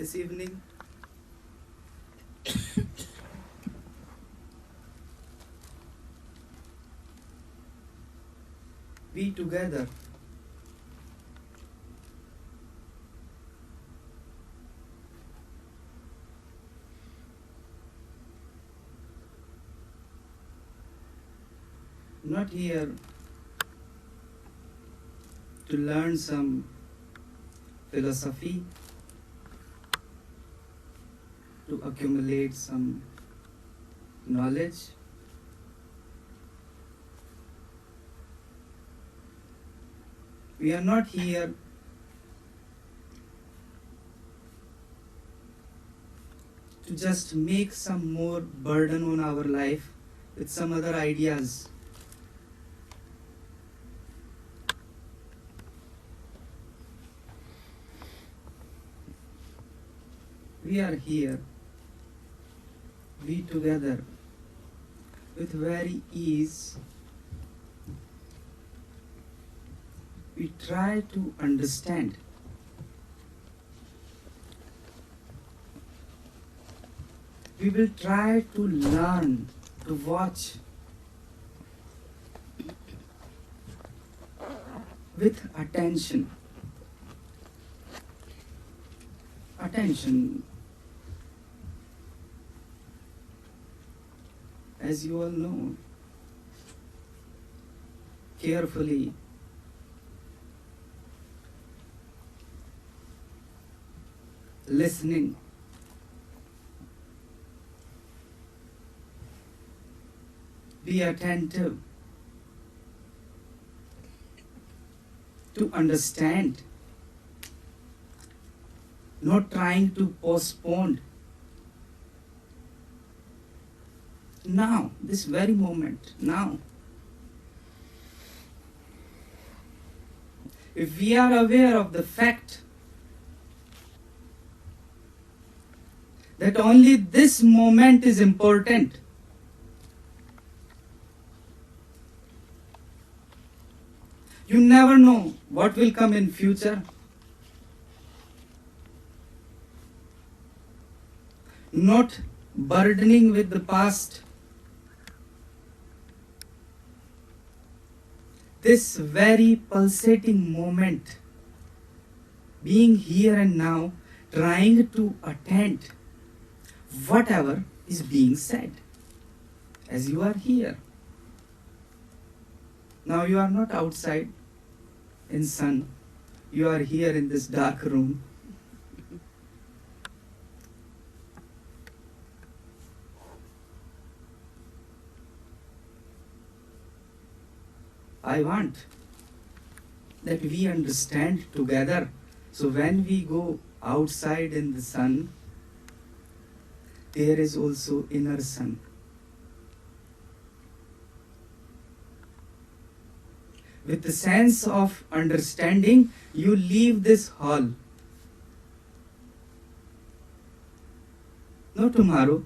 this evening. We together not here to learn some philosophy, to accumulate some knowledge. We are not here to just make some more burden on our life with some other ideas. We are here, we together, with very ease. We try to understand. We will try to learn, to watch with attention. Attention. As you all know, carefully listening, be attentive to understand, not trying to postpone. Now, this very moment, now. If we are aware of the fact that only this moment is important, you never know what will come in future. Not burdening with the past. This very pulsating moment, being here and now, trying to attend whatever is being said as you are here. Now you are not outside in sun, you are here in this dark room. I want that we understand together. So when we go outside in the sun, there is also inner sun. With the sense of understanding, you leave this hall. No tomorrow,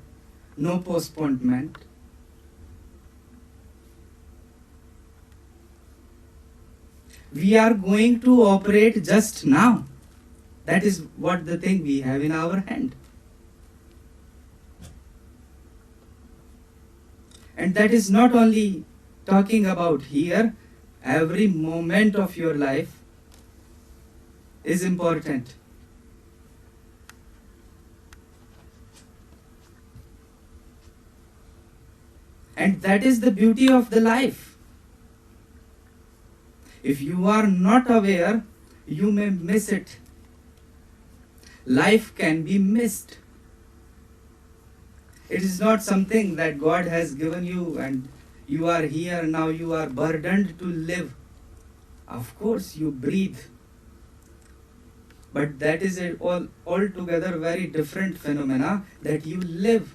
no postponement. We are going to operate just now. That is what the thing we have in our hand. And that is not only talking about here, every moment of your life is important. And that is the beauty of the life. If you are not aware, you may miss it. Life can be missed. It is not something that God has given you and you are here, now you are burdened to live. Of course, you breathe. But that is altogether very different phenomena that you live.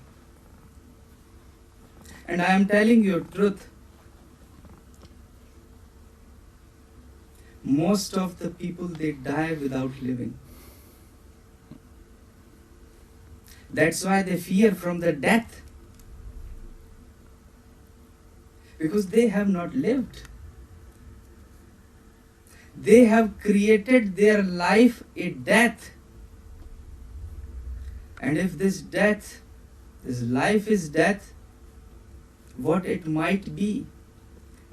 And I am telling you truth. Most of the people, they die without living. That's why they fear from the death. Because they have not lived. They have created their life a death. And if this death, this life is death, what it might be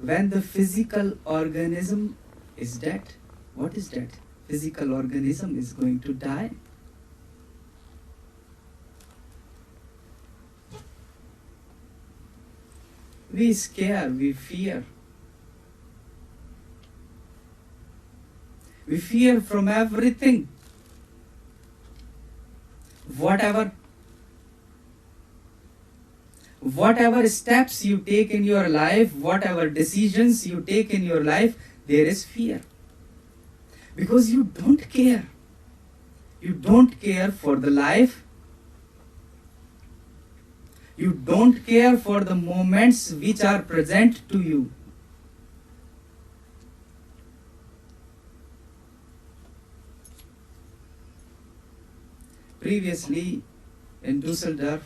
when the physical organism is dead? What is dead? Physical organism is going to die. We scare, we fear. We fear from everything. Whatever steps you take in your life, whatever decisions you take in your life, there is fear. Because you don't care. You don't care for the life. You don't care for the moments which are present to you. Previously, in Düsseldorf,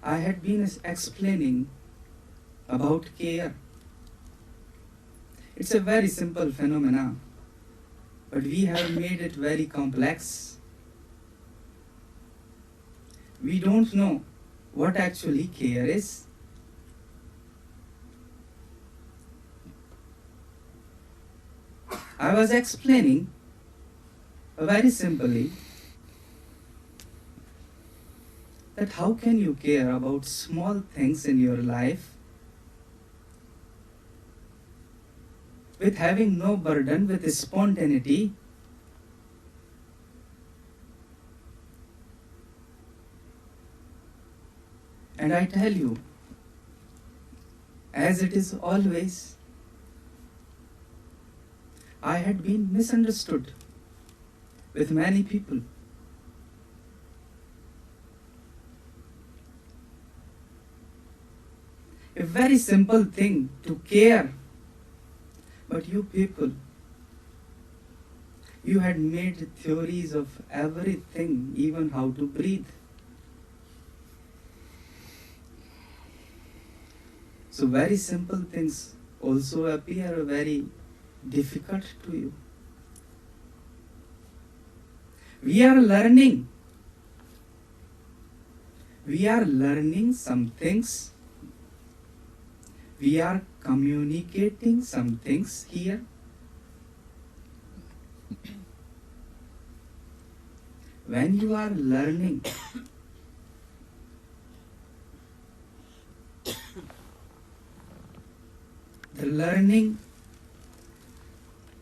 I had been explaining about care. It's a very simple phenomena, but we have made it very complex. We don't know what actually care is. I was explaining very simply that how can you care about small things in your life with having no burden, with spontaneity, and I tell you, as it is always, I had been misunderstood with many people. A very simple thing to care, but you people, you had made theories of everything, even how to breathe. So very simple things also appear very difficult to you. We are learning. We are learning some things. We are communicating some things here. When you are learning, the learning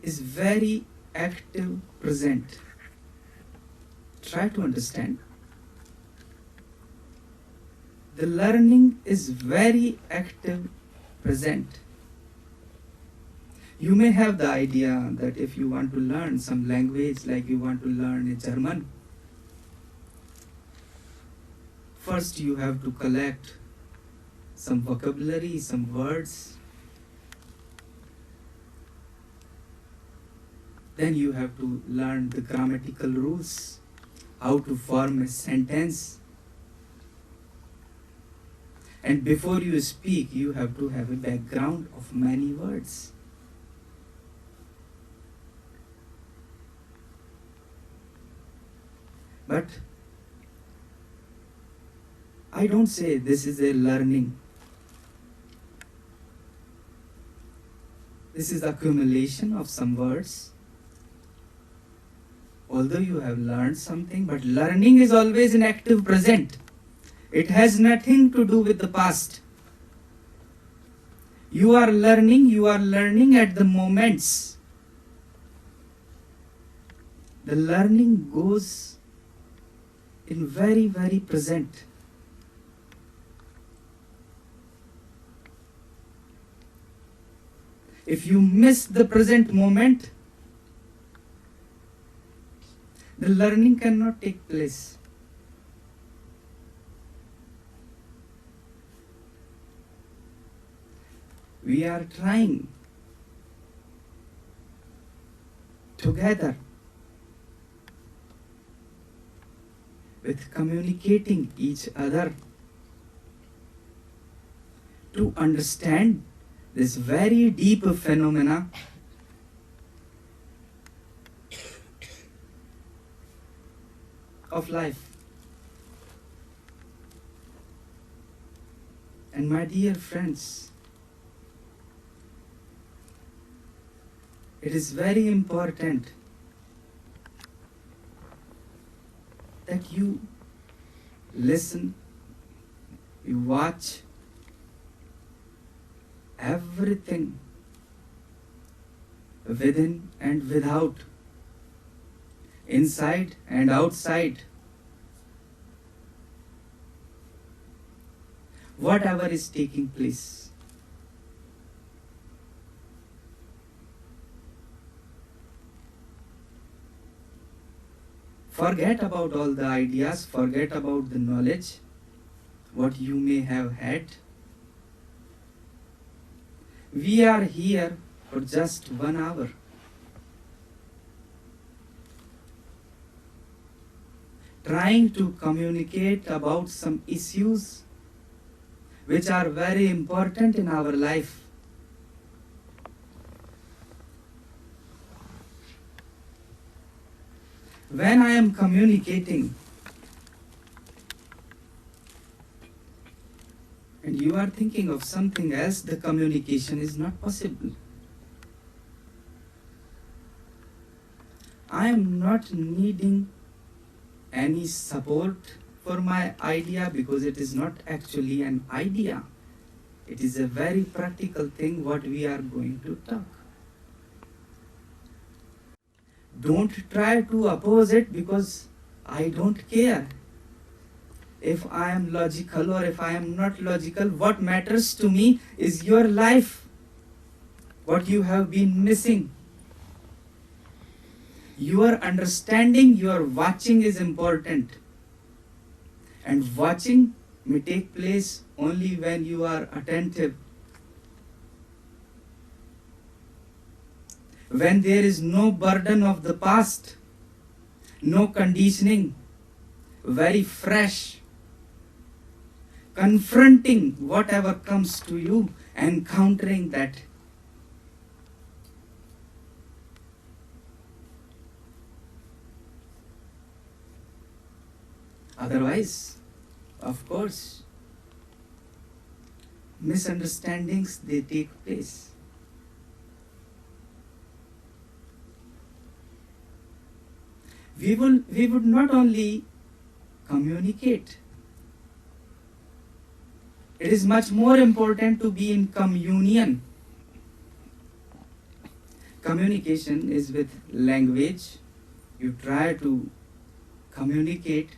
is very active, present. Try to understand. The learning is very active, present. You may have the idea that if you want to learn some language, like you want to learn German, first you have to collect some vocabulary, some words. Then you have to learn the grammatical rules, how to form a sentence. And before you speak, you have to have a background of many words. But I don't say this is a learning. This is accumulation of some words. Although you have learned something, but learning is always an active present. It has nothing to do with the past. You are learning at the moments. The learning goes in very, very present. If you miss the present moment, the learning cannot take place. We are trying together with communicating each other to understand this very deep phenomena of life. And my dear friends, it is very important that you listen, you watch everything within and without, inside and outside. Whatever is taking place. Forget about all the ideas, forget about the knowledge, what you may have had. We are here for just 1 hour. Trying to communicate about some issues which are very important in our life. When I am communicating and you are thinking of something else, the communication is not possible. I am not needing any support for my idea because it is not actually an idea. It is a very practical thing what we are going to talk. Don't try to oppose it because I don't care if I am logical or if I am not logical. What matters to me is your life, what you have been missing. Your understanding, your watching is important. And watching may take place only when you are attentive. When there is no burden of the past, no conditioning, very fresh, confronting whatever comes to you and countering that. Otherwise, of course, misunderstandings, they take place. We would not only communicate. It is much more important to be in communion. Communication is with language. You try to communicate.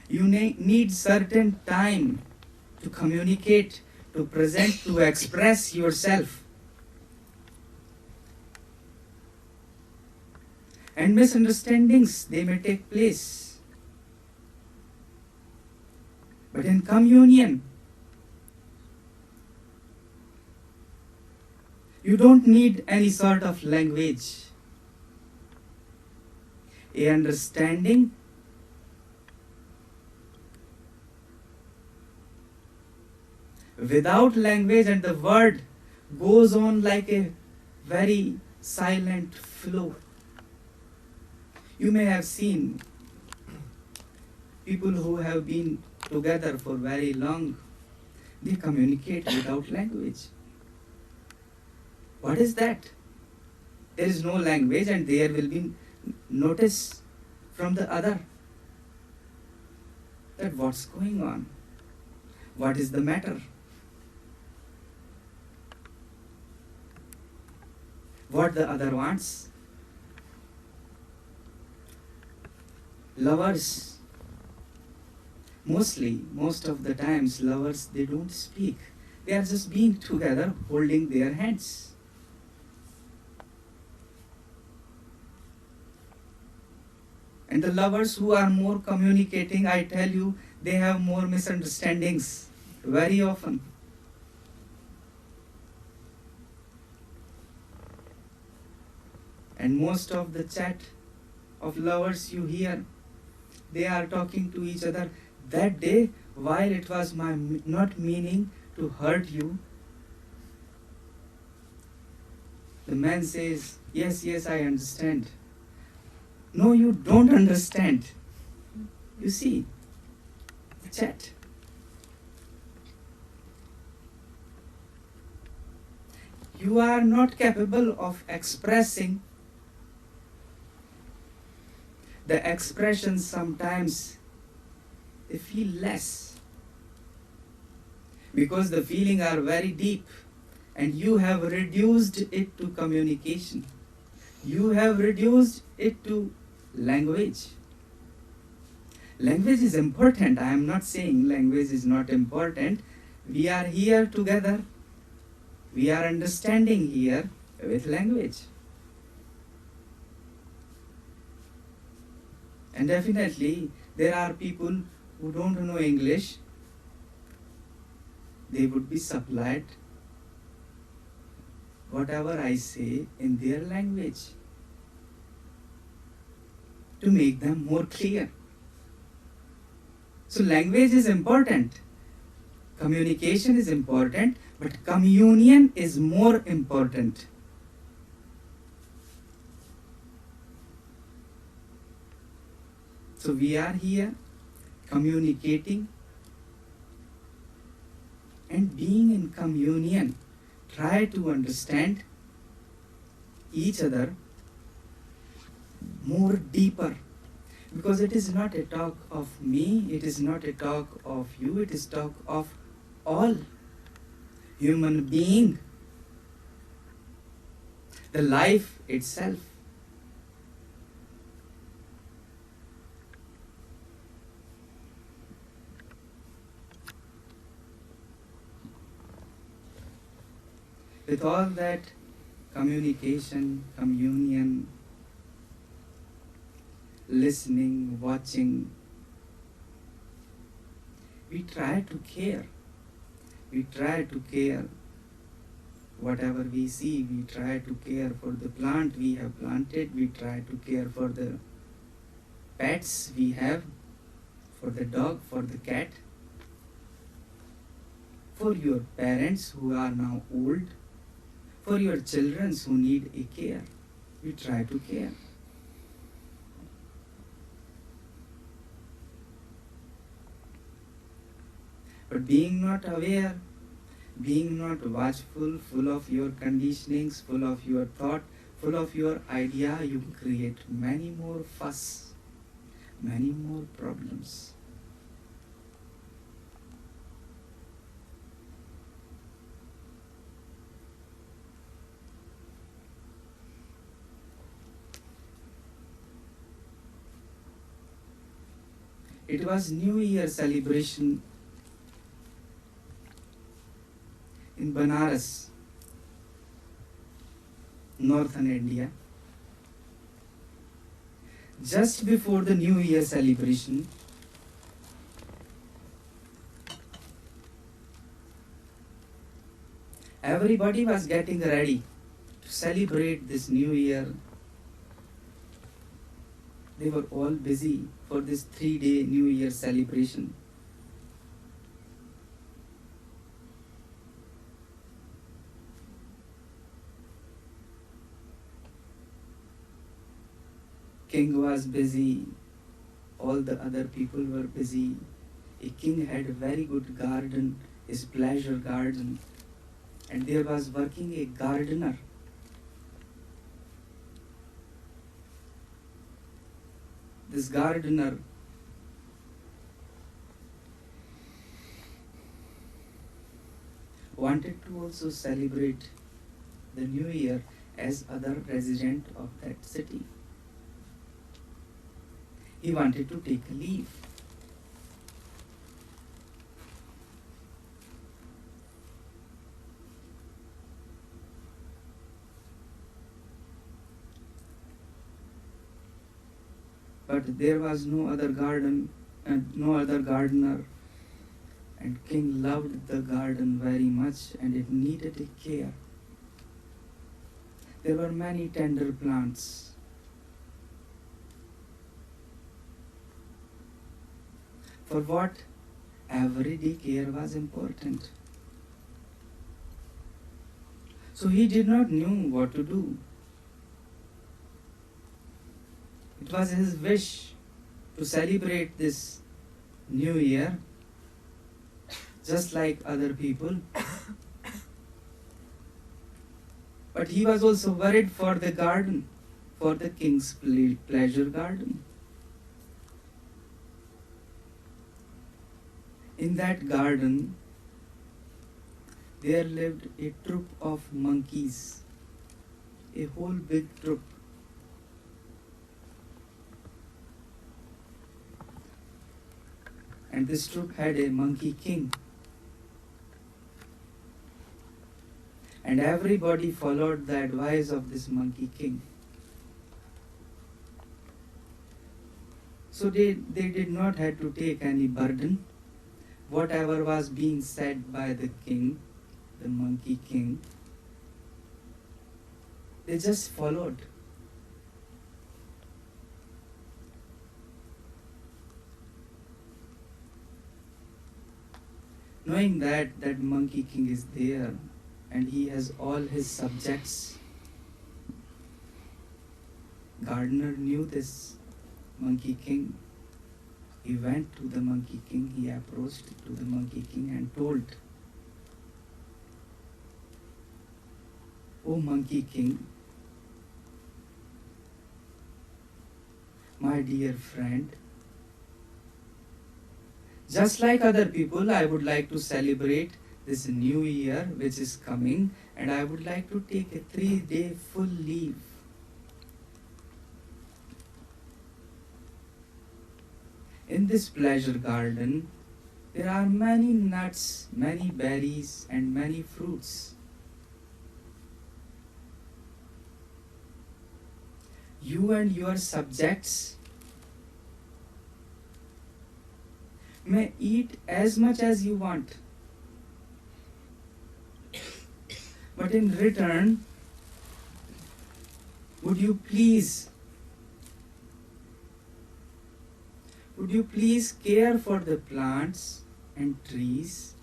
You need certain time to communicate, to present, to express yourself. And misunderstandings, they may take place. But in communion, you don't need any sort of language. A understanding without language, and the word goes on like a very silent flow. You may have seen people who have been together for very long, they communicate without language. What is that? There is no language and there will be notice from the other that what's going on, what is the matter, what the other wants. Lovers, most of the times, lovers, they don't speak. They are just being together, holding their hands. And the lovers who are more communicating, I tell you, they have more misunderstandings very often. And most of the chat of lovers you hear, they are talking to each other. That day, while it was my not meaning to hurt you, the man says, yes, I understand. No, you don't understand. You see, the chat. You are not capable of expressing. The expressions sometimes they feel less because the feelings are very deep and you have reduced it to communication. You have reduced it to language. Language is important. I am not saying language is not important. We are here together. We are understanding here with language. And definitely, there are people who don't know English. They would be supplied whatever I say in their language to make them more clear. So language is important. Communication is important, but communion is more important. So we are here communicating and being in communion. Try to understand each other more deeper. Because it is not a talk of me, it is not a talk of you, it is talk of all human being. The life itself. With all that communication, communion, listening, watching, we try to care. We try to care. Whatever we see, we try to care for the plant we have planted. We try to care for the pets we have, for the dog, for the cat, for your parents who are now old, for your children who need a care. We try to care. But being not aware, being not watchful, full of your conditionings, full of your thought, full of your idea, you create many more fuss, many more problems. It was New Year celebration in Banaras, northern India. Just before the New Year celebration, everybody was getting ready to celebrate this New Year. They were all busy for this 3-day New Year celebration. King was busy, all the other people were busy. A king had a very good garden, his pleasure garden, and there was working a gardener. This gardener wanted to also celebrate the New Year as other resident of that city. He wanted to take a leave. But there was no other garden and no other gardener, and king loved the garden very much and it needed a care. There were many tender plants. For what? Everyday care was important. So he did not know what to do. He It was his wish to celebrate this new year just like other people. But he was also worried for the garden, for the king's pleasure garden. In that garden, there lived a troop of monkeys, a whole big troop. And this troop had a monkey king. And everybody followed the advice of this monkey king. So they did not have to take any burden. Whatever was being said by the king, the monkey king, they just followed. Knowing that that monkey king is there and he has all his subjects, gardener knew this monkey king. He went to the monkey king, he approached to the monkey king and told, "Oh monkey king, my dear friend, just like other people, I would like to celebrate this new year which is coming, and I would like to take a 3-day full leave. In this pleasure garden, there are many nuts, many berries, and many fruits. You and your subjects may eat as much as you want. But in return, would you please care for the plants and trees